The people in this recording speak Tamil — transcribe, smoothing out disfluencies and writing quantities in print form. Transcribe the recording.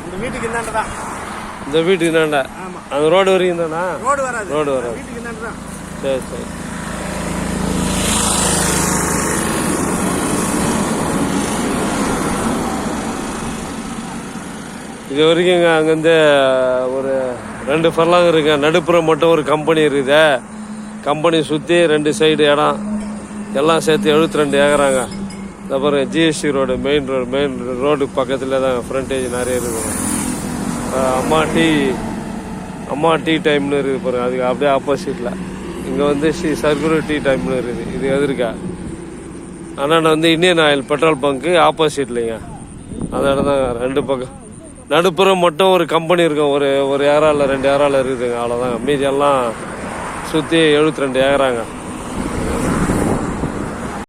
இந்த வீட்டுக்கு என்னண்டா இந்த வீட்டுக்கு என்னண்டா அந்த ரோடு வரைக்கும் தானா? ரோடு வராது, ரோடு வராது. வீட்டுக்கு என்னண்டா. சரி சரி. இது வரைக்கும் அங்கேருந்து ஒரு 2 ஃபர்லாங் இருக்குங்க. நடுப்புறம் மட்டும் ஒரு கம்பெனி இருக்குது. கம்பெனி சுற்றி 2 சைடு இடம் எல்லாம் சேர்த்து 72 ஏக்கராங்க. இந்த பாருங்க ஜிஎஸ்டி ரோடு, மெயின் ரோடு பக்கத்தில் தான் ஃப்ரண்டேஜ் நிறைய இருக்குது. அம்மா டீ டைம்னு இருக்குது பாருங்க, அதுக்கு அப்படியே ஆப்போசிட்டில். இங்கே வந்து சர்க்குலர் டீ டைம்னு இருக்குது. இது எதிர்க்கா ஆனால் வந்து இந்தியன் ஆயில் பெட்ரோல் பங்க்கு ஆப்போசிட்லைங்க. அந்த இடம் தான் 2 பக்கம். நடுப்புறம் மட்டும் ஒரு கம்பெனி இருக்கும். ஒரு ஏக்கரா இல்லை 2 ஏக்கராவில் இருக்குதுங்க, அவ்வளோதாங்க. மீதி எல்லாம் சுற்றி 72 ஏக்கராங்க.